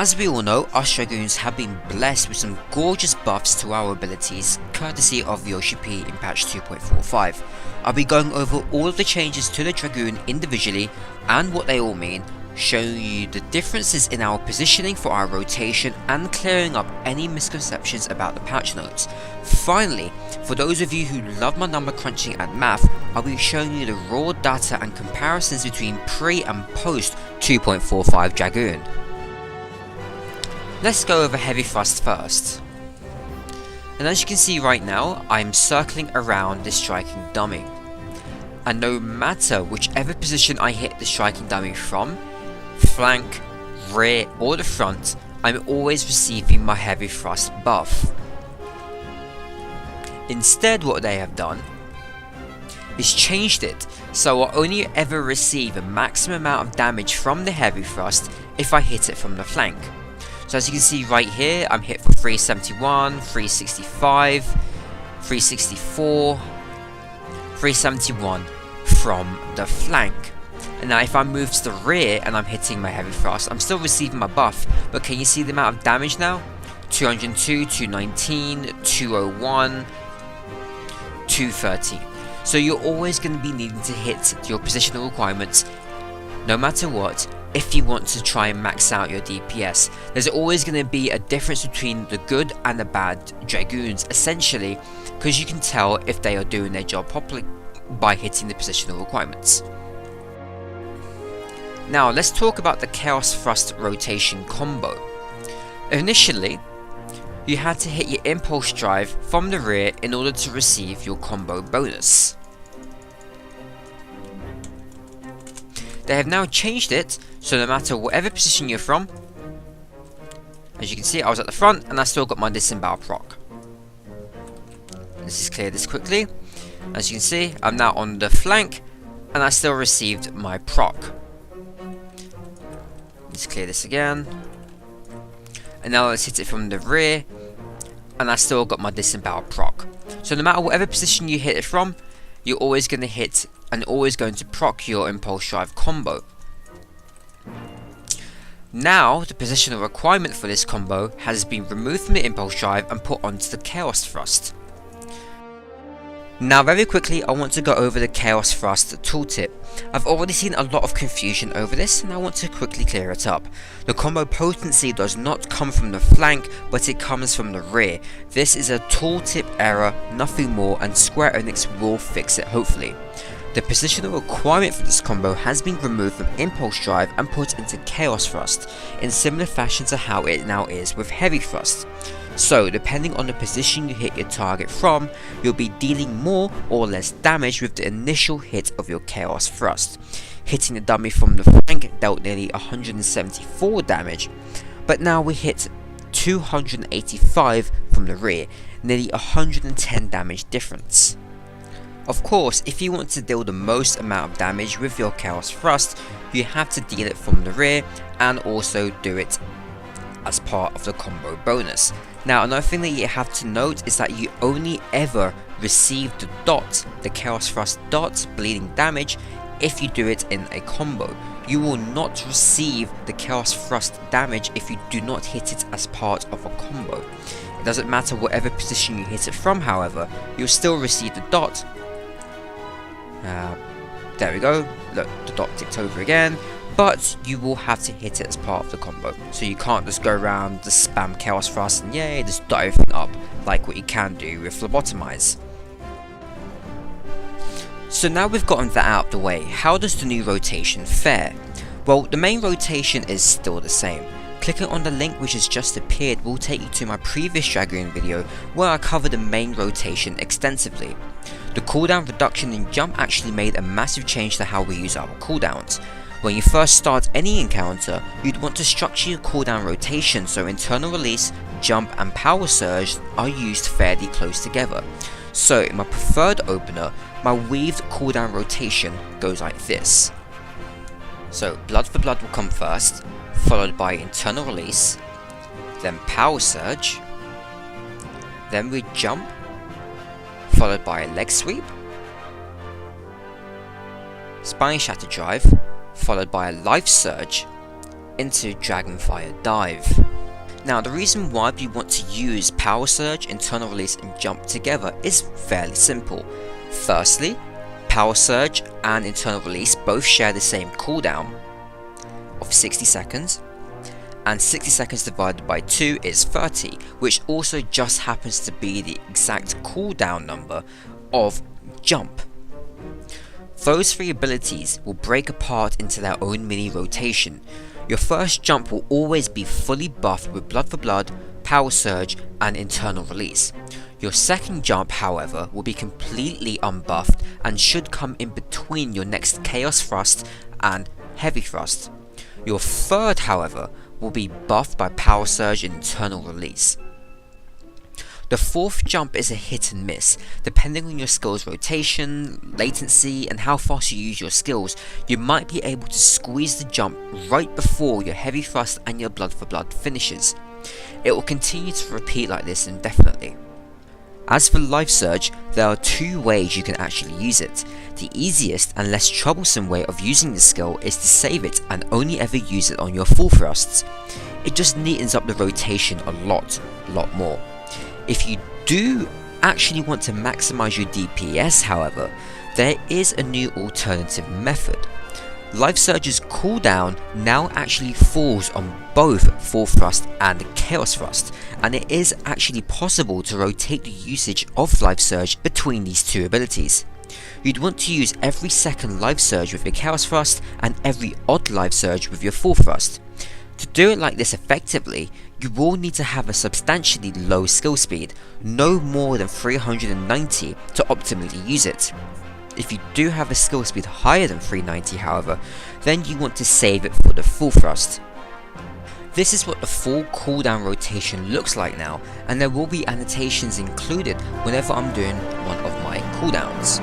As we all know, us Dragoons have been blessed with some gorgeous buffs to our abilities, courtesy of Yoshi P in patch 2.45. I'll be going over all of the changes to the Dragoon individually and what they all mean, showing you the differences in our positioning for our rotation and clearing up any misconceptions about the patch notes. Finally, for those of you who love my number crunching and math, I'll be showing you the raw data and comparisons between pre and post 2.45 Dragoon. Let's go over Heavy Thrust first. And as you can see right now, I'm circling around the striking dummy. And no matter whichever position I hit the striking dummy from, flank, rear or the front, I'm always receiving my Heavy Thrust buff. Instead, what they have done is changed it, so I'll only ever receive a maximum amount of damage from the Heavy Thrust if I hit it from the flank. So as you can see right here, I'm hit for 371, 365, 364, 371 from the flank. And now if I move to the rear and I'm hitting my Heavy Thrust, I'm still receiving my buff, but can you see the amount of damage now? 202, 219, 201, 213. So you're always going to be needing to hit your positional requirements no matter what. If you want to try and max out your DPS, there's always going to be a difference between the good and the bad Dragoons, essentially, because you can tell if they are doing their job properly by hitting the positional requirements. Now let's talk about the Chaos Thrust rotation combo. Initially, you had to hit your impulse drive from the rear in order to receive your combo bonus. They have now changed it, so no matter whatever position you're from, as you can see, I was at the front and I still got my disembowel proc. Let's just clear this quickly. As you can see, I'm now on the flank and I still received my proc. Let's clear this again. And now let's hit it from the rear and I still got my disembowel proc. So no matter whatever position you hit it from, you're always going to hit and always going to proc your impulse drive combo. Now the positional requirement for this combo has been removed from the impulse drive and put onto the Chaos Thrust. Now very quickly, I want to go over the Chaos Thrust tooltip. I've already seen a lot of confusion over this and I want to quickly clear it up. The combo potency does not come from the flank, but it comes from the rear. This is a tooltip error, nothing more, and Square Enix will fix it hopefully. The positional requirement for this combo has been removed from Impulse Drive and put into Chaos Thrust, in similar fashion to how it now is with Heavy Thrust. So, depending on the position you hit your target from, you'll be dealing more or less damage with the initial hit of your Chaos Thrust. Hitting the dummy from the flank dealt nearly 174 damage, but now we hit 285 from the rear, nearly 110 damage difference. Of course, if you want to deal the most amount of damage with your Chaos Thrust, you have to deal it from the rear and also do it as part of the combo bonus. Now another thing that you have to note is that you only ever receive the dot, the Chaos Thrust dot bleeding damage, if you do it in a combo. You will not receive the Chaos Thrust damage if you do not hit it as part of a combo. It doesn't matter whatever position you hit it from, however, you'll still receive the dot. There we go, look, the dot ticked over again, but you will have to hit it as part of the combo. So you can't just go around, just spam Chaos Thrust and yay, just dot everything up, like what you can do with Phlebotomize. So now we've gotten that out of the way, how does the new rotation fare? Well, the main rotation is still the same. Clicking on the link which has just appeared will take you to my previous Dragoon video where I covered the main rotation extensively. The cooldown reduction in jump actually made a massive change to how we use our cooldowns. When you first start any encounter, you'd want to structure your cooldown rotation so internal release, jump and power surge are used fairly close together. So in my preferred opener, my weaved cooldown rotation goes like this. So blood for blood will come first, followed by internal release, then power surge, then we jump, followed by a leg sweep, spine shatter drive, followed by a life surge, into Dragonfire Dive. Now the reason why we want to use Power Surge, Internal Release and Jump together is fairly simple. Firstly, Power Surge and Internal Release both share the same cooldown of 60 seconds, and 60 seconds divided by 2 is 30, which also just happens to be the exact cooldown number of Jump. Those three abilities will break apart into their own mini rotation. Your first jump will always be fully buffed with Blood for Blood, Power Surge and Internal Release. Your second jump, however, will be completely unbuffed and should come in between your next Chaos Thrust and Heavy Thrust. Your third, however, will be buffed by Power Surge and Internal Release. The fourth jump is a hit and miss. Depending on your skill's rotation, latency and how fast you use your skills, you might be able to squeeze the jump right before your Heavy Thrust and your Blood for Blood finishes. It will continue to repeat like this indefinitely. As for Life Surge, there are two ways you can actually use it. The easiest and less troublesome way of using the skill is to save it and only ever use it on your full thrusts. It just neatens up the rotation a lot more. If you do actually want to maximize your DPS, however, there is a new alternative method. Life Surge's cooldown now actually falls on both Full Thrust and Chaos Thrust, and it is actually possible to rotate the usage of Life Surge between these two abilities. You'd want to use every second Life Surge with your Chaos Thrust and every odd Life Surge with your Full Thrust. To do it like this effectively, you will need to have a substantially low skill speed, no more than 390 to optimally use it. If you do have a skill speed higher than 390 however, then you want to save it for the Full Thrust. This is what the full cooldown rotation looks like now, and there will be annotations included whenever I'm doing one of my cooldowns.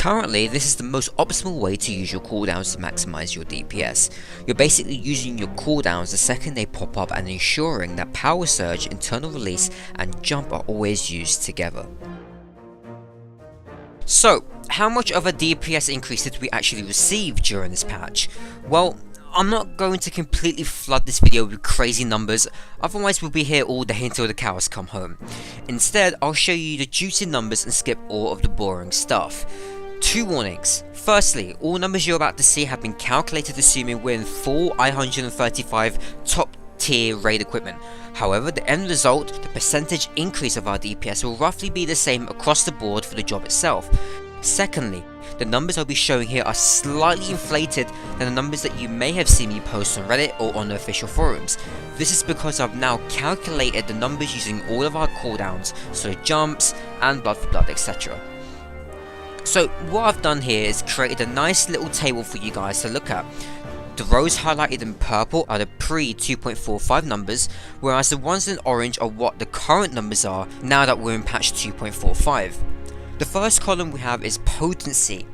Currently, this is the most optimal way to use your cooldowns to maximize your DPS. You're basically using your cooldowns the second they pop up and ensuring that Power Surge, Internal Release and Jump are always used together. So, how much of a DPS increase did we actually receive during this patch? Well, I'm not going to completely flood this video with crazy numbers, otherwise we'll be here all day until the cows come home. Instead, I'll show you the juicy numbers and skip all of the boring stuff. Two warnings. Firstly, all numbers you're about to see have been calculated assuming we're in full I-135 top tier raid equipment. However, the end result, the percentage increase of our DPS will roughly be the same across the board for the job itself. Secondly, the numbers I'll be showing here are slightly inflated than the numbers that you may have seen me post on Reddit or on the official forums. This is because I've now calculated the numbers using all of our cooldowns, so jumps and blood for blood, etc. So what I've done here is created a nice little table for you guys to look at. The rows highlighted in purple are the pre-2.45 numbers, whereas the ones in orange are what the current numbers are now that we're in patch 2.45. The first column we have is potency.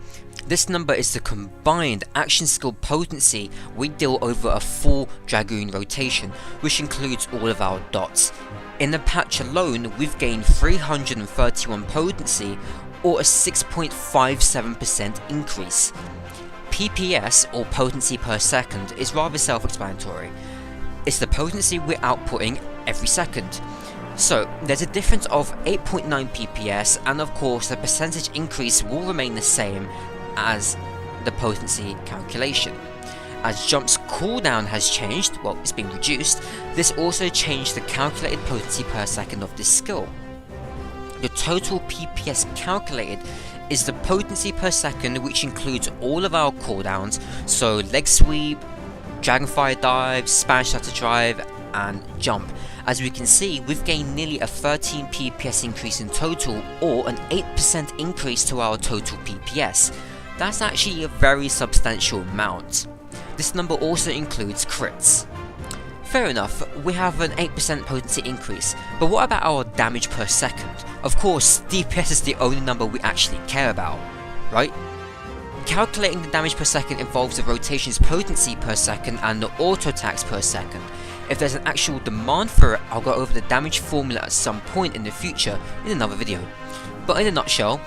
This number is the combined action skill potency we deal over a full Dragoon rotation, which includes all of our dots. In the patch alone, we've gained 331 potency, or a 6.57% increase. PPS, or potency per second, is rather self-explanatory. It's the potency we're outputting every second. So there's a difference of 8.9 PPS, and of course the percentage increase will remain the same as the potency calculation. As Jump's cooldown has changed, well, it's been reduced, this also changed the calculated potency per second of this skill. The total PPS calculated is the potency per second, which includes all of our cooldowns, so leg sweep, dragonfire dive, Spanish stutter drive, and jump. As we can see, we've gained nearly a 13 PPS increase in total, or an 8% increase to our total PPS. That's actually a very substantial amount. This number also includes crits. Fair enough, we have an 8% potency increase, but what about our damage per second? Of course, DPS is the only number we actually care about, right? Calculating the damage per second involves the rotation's potency per second and the auto attacks per second. If there's an actual demand for it, I'll go over the damage formula at some point in the future in another video. But in a nutshell,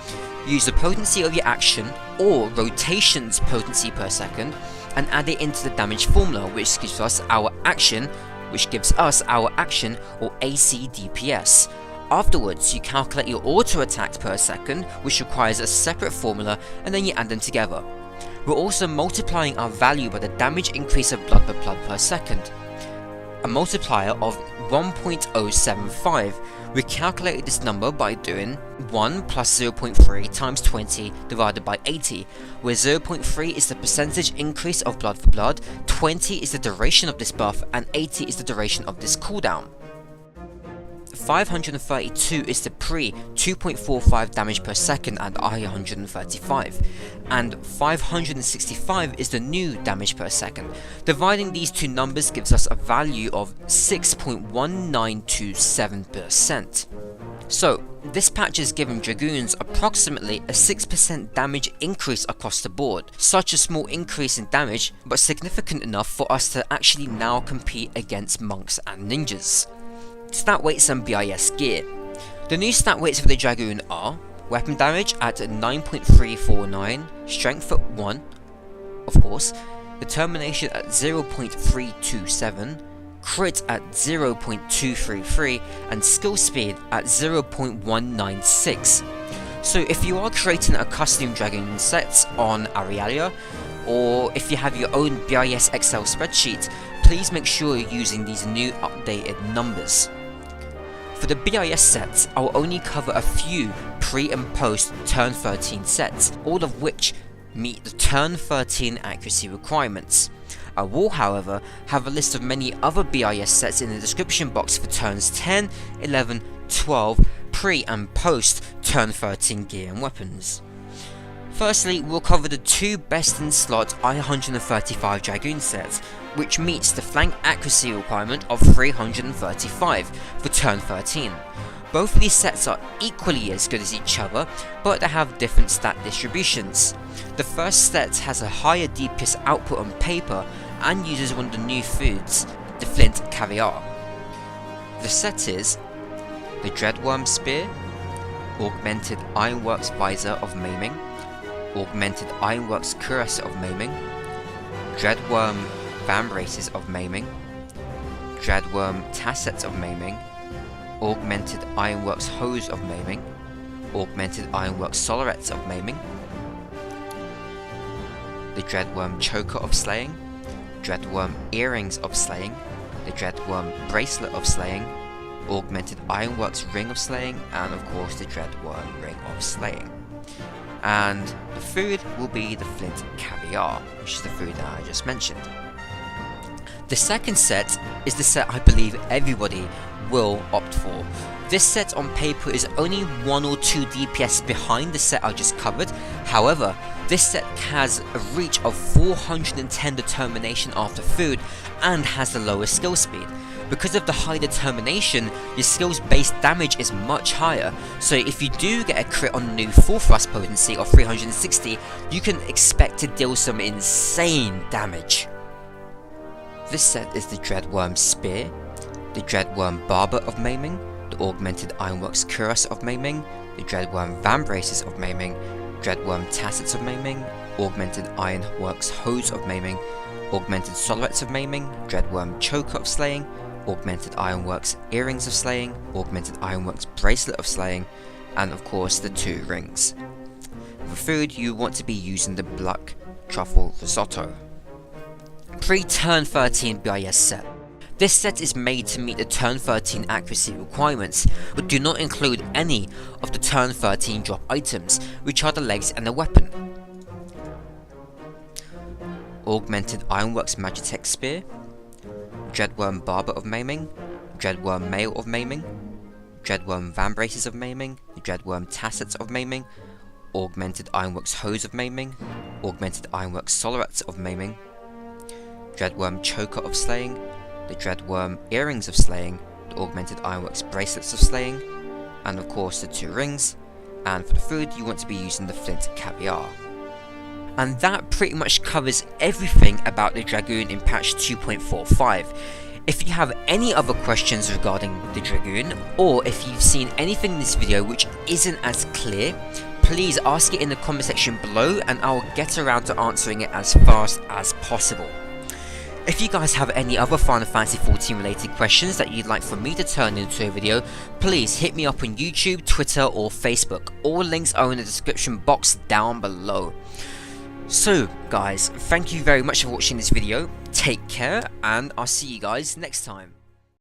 use the potency of your action or rotation's potency per second and add it into the damage formula, which gives us our action, or AC DPS. Afterwards, you calculate your auto attacks per second, which requires a separate formula, and then you add them together. We're also multiplying our value by the damage increase of blood per second, a multiplier of 1.075. We calculated this number by doing 1 plus 0.3 times 20 divided by 80, where 0.3 is the percentage increase of blood for blood, 20 is the duration of this buff, and 80 is the duration of this cooldown. 532 is the pre-2.45 damage per second at I135, and 565 is the new damage per second. Dividing these two numbers gives us a value of 6.1927%. So, this patch has given Dragoons approximately a 6% damage increase across the board. Such a small increase in damage, but significant enough for us to actually now compete against monks and ninjas. Stat weights and BIS gear. The new stat weights for the Dragoon are weapon damage at 9.349, strength at 1, of course, determination at 0.327, crit at 0.233, and skill speed at 0.196. So if you are creating a custom Dragoon set on Arealia, or if you have your own BIS Excel spreadsheet, please make sure you're using these new updated numbers. For the BIS sets, I'll only cover a few pre and post turn 13 sets, all of which meet the turn 13 accuracy requirements. I will, however, have a list of many other BIS sets in the description box for turns 10, 11, 12, pre and post turn 13 gear and weapons. Firstly, we'll cover the two best in slot I135 Dragoon sets, which meets the flank accuracy requirement of 335 for turn 13. Both of these sets are equally as good as each other, but they have different stat distributions. The first set has a higher DPS output on paper and uses one of the new foods, the flint caviar. The set is the Dreadworm Spear, Augmented Ironworks Visor of Maiming, Augmented Ironworks Cuirass of Maiming, Dreadworm Vambraces of Maiming, Dreadworm Tassets of Maiming, Augmented Ironworks Hose of Maiming, Augmented Ironworks Solarets of Maiming, the Dreadworm Choker of Slaying, Dreadworm Earrings of Slaying, the Dreadworm Bracelet of Slaying, Augmented Ironworks Ring of Slaying, and of course the Dreadworm Ring of Slaying. And the food will be the Flint Caviar, which is the food that I just mentioned. The second set is the set I believe everybody will opt for. This set on paper is only 1 or 2 DPS behind the set I just covered. However, this set has a reach of 410 determination after food and has the lowest skill speed. Because of the high determination, your skill's base damage is much higher, so if you do get a crit on the new full thrust potency of 360, you can expect to deal some insane damage. This set is the Dreadworm Spear, the Dreadworm Barber of Maiming, the Augmented Ironworks Cuirass of Maiming, the Dreadworm Vambraces of Maiming, Dreadworm Tassets of Maiming, Augmented Ironworks Hose of Maiming, Augmented Solarates of Maiming, Dreadworm Choker of Slaying, Augmented Ironworks Earrings of Slaying, Augmented Ironworks Bracelet of Slaying, and of course the 2 rings. For food, you want to be using the Black Truffle Risotto. Pre-Turn 13 BiS set. This set is made to meet the Turn 13 accuracy requirements, but do not include any of the Turn 13 drop items, which are the legs and the weapon. Augmented Ironworks Magitech Spear, Dreadworm Barber of Maiming, Dreadworm Mail of Maiming, Dreadworm Vambraces of Maiming, Dreadworm Tassets of Maiming, Augmented Ironworks Hose of Maiming, Augmented Ironworks Solarates of Maiming, Dreadworm Choker of Slaying, the Dreadworm Earrings of Slaying, the Augmented Ironworks Bracelets of Slaying, and of course the 2 rings, and for the food you want to be using the Flint Caviar. And that pretty much covers everything about the Dragoon in patch 2.45. If you have any other questions regarding the Dragoon, or if you've seen anything in this video which isn't as clear, please ask it in the comment section below and I'll get around to answering it as fast as possible. If you guys have any other Final Fantasy XIV related questions that you'd like for me to turn into a video, please hit me up on YouTube, Twitter or Facebook. All links are in the description box down below. So guys, thank you very much for watching this video, take care and I'll see you guys next time.